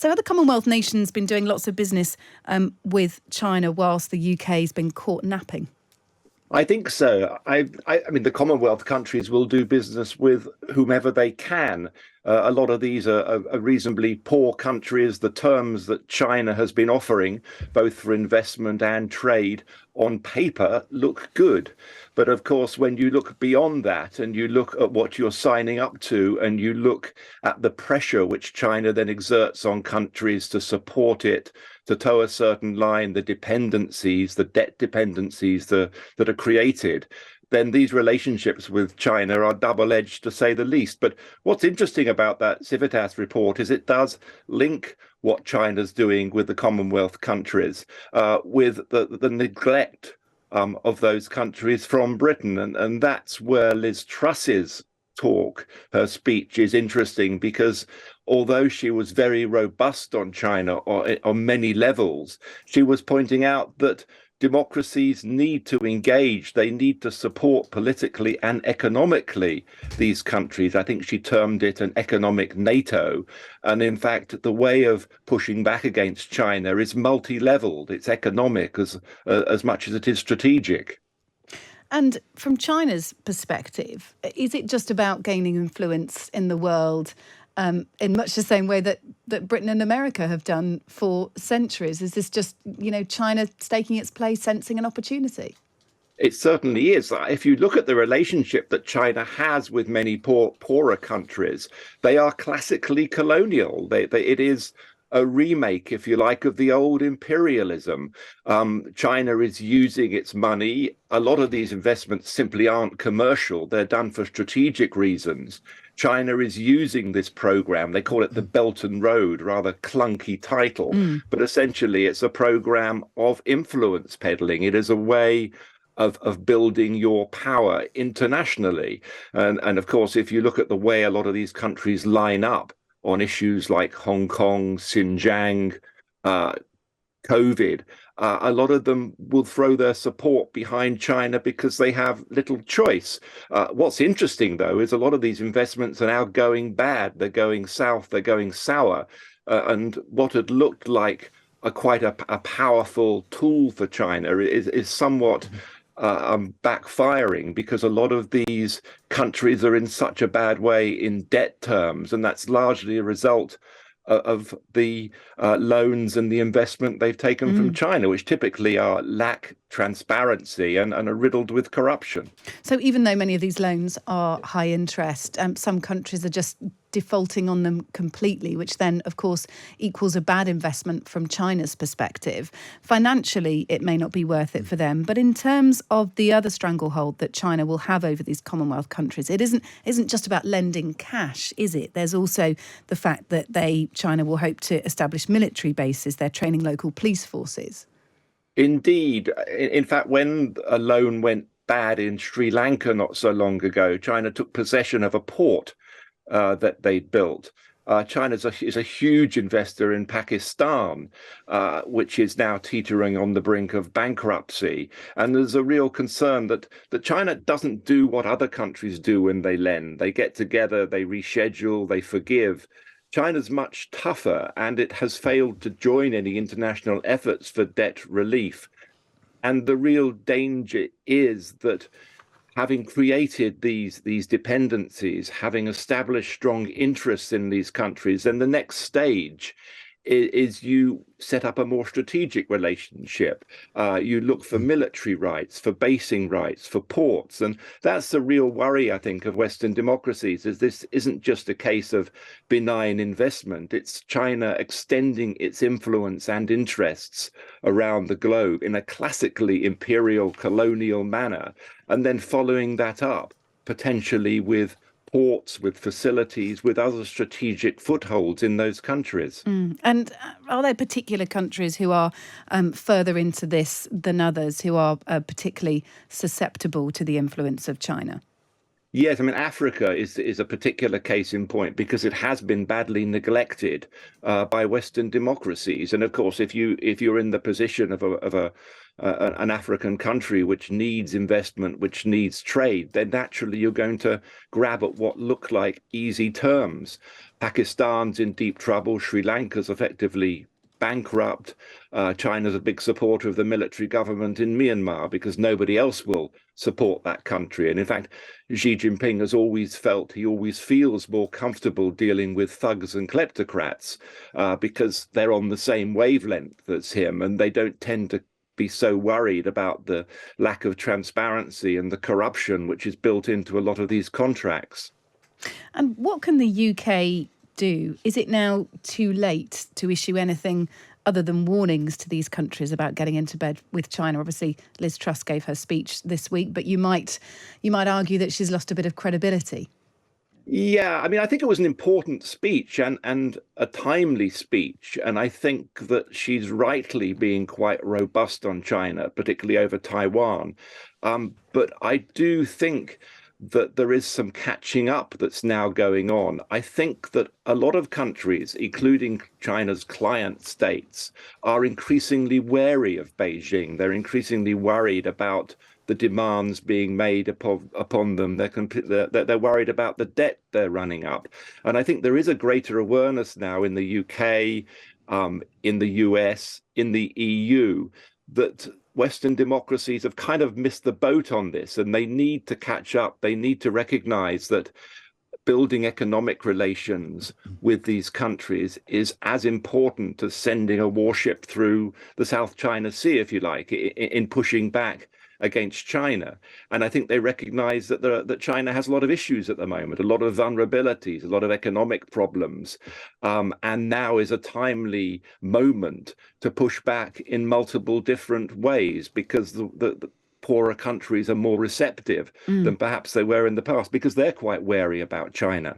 So have the Commonwealth nations been doing lots of business with China whilst the UK's been caught napping? I think so. I mean, the Commonwealth countries will do business with whomever they can. A lot of these are reasonably poor countries. The terms that China has been offering, both for investment and trade, on paper look good. But of course, when you look beyond that and you look at what you're signing up to and you look at the pressure which China then exerts on countries to support it, to toe a certain line, the dependencies, the debt dependencies that are created, then these relationships with China are double-edged, to say the least. But what's interesting about that Civitas report is it does link what China's doing with the Commonwealth countries with the neglect of those countries from Britain. And that's where Liz Truss's talk, her speech, is interesting, because although she was very robust on China on many levels, she was pointing out that democracies need to engage. They need to support politically and economically these countries. I think she termed it an economic NATO. And in fact, the way of pushing back against China is multi-leveled. It's economic as much as it is strategic. And from China's perspective, is it just about gaining influence in the world in much the same way that Britain and America have done for centuries? Is this just, China staking its place, sensing an opportunity? It certainly is. If you look at the relationship that China has with many poorer countries, they are classically colonial. It is a remake, if you like, of the old imperialism. China is using its money. A lot of these investments simply aren't commercial. They're done for strategic reasons. China is using this program. They call it the Belt and Road, rather clunky title, but essentially it's a program of influence peddling. It is a way of building your power internationally. And of course, if you look at the way a lot of these countries line up on issues like Hong Kong, Xinjiang, COVID, a lot of them will throw their support behind China because they have little choice. What's interesting, though, is a lot of these investments are now going bad. They're going south, they're going sour. And what had looked like quite a powerful tool for China is somewhat backfiring, because a lot of these countries are in such a bad way in debt terms, and that's largely a result of the loans and the investment they've taken from China, which typically lack transparency and are riddled with corruption. So even though many of these loans are high interest, some countries are just defaulting on them completely, which then, of course, equals a bad investment from China's perspective. Financially, it may not be worth it for them. But in terms of the other stranglehold that China will have over these Commonwealth countries, it isn't just about lending cash, is it? There's also the fact that China will hope to establish military bases. They're training local police forces. Indeed. In fact, when a loan went bad in Sri Lanka not so long ago, China took possession of a port that they'd built. China is a huge investor in Pakistan, which is now teetering on the brink of bankruptcy. And there's a real concern that China doesn't do what other countries do when they lend. They get together, they reschedule, they forgive. China's much tougher, and it has failed to join any international efforts for debt relief. And the real danger is that, having created these dependencies, having established strong interests in these countries, then the next stage is you set up a more strategic relationship. You look for military rights, for basing rights, for ports. And that's the real worry, I think, of Western democracies, is this isn't just a case of benign investment. It's China extending its influence and interests around the globe in a classically imperial colonial manner, and then following that up potentially with ports, with facilities, with other strategic footholds in those countries. And are there particular countries who are further into this than others, who are particularly susceptible to the influence of China? Yes, I mean Africa is a particular case in point because it has been badly neglected by Western democracies, and of course, if you're in the position of an African country which needs investment, which needs trade, then naturally you're going to grab at what look like easy terms. Pakistan's in deep trouble. Sri Lanka's effectively bankrupt. China's a big supporter of the military government in Myanmar because nobody else will support that country. And in fact, Xi Jinping has always felt, he always feels more comfortable dealing with thugs and kleptocrats because they're on the same wavelength as him, and they don't tend to be so worried about the lack of transparency and the corruption which is built into a lot of these contracts. And what can the UK do? Is it now too late to issue anything other than warnings to these countries about getting into bed with China? Obviously, Liz Truss gave her speech this week, but you might argue that she's lost a bit of credibility. Yeah, I mean, I think it was an important speech and a timely speech. And I think that she's rightly being quite robust on China, particularly over Taiwan. But I do think that there is some catching up that's now going on. I think that a lot of countries, including China's client states, are increasingly wary of Beijing. They're increasingly worried about the demands being made upon them. They're worried about the debt they're running up. And I think there is a greater awareness now in the UK, in the US, in the EU, that Western democracies have kind of missed the boat on this, and they need to catch up. They need to recognize that building economic relations with these countries is as important as sending a warship through the South China Sea, if you like, in pushing back against China. And I think they recognize that China has a lot of issues at the moment, a lot of vulnerabilities, a lot of economic problems. And now is a timely moment to push back in multiple different ways because the poorer countries are more receptive than perhaps they were in the past because they're quite wary about China.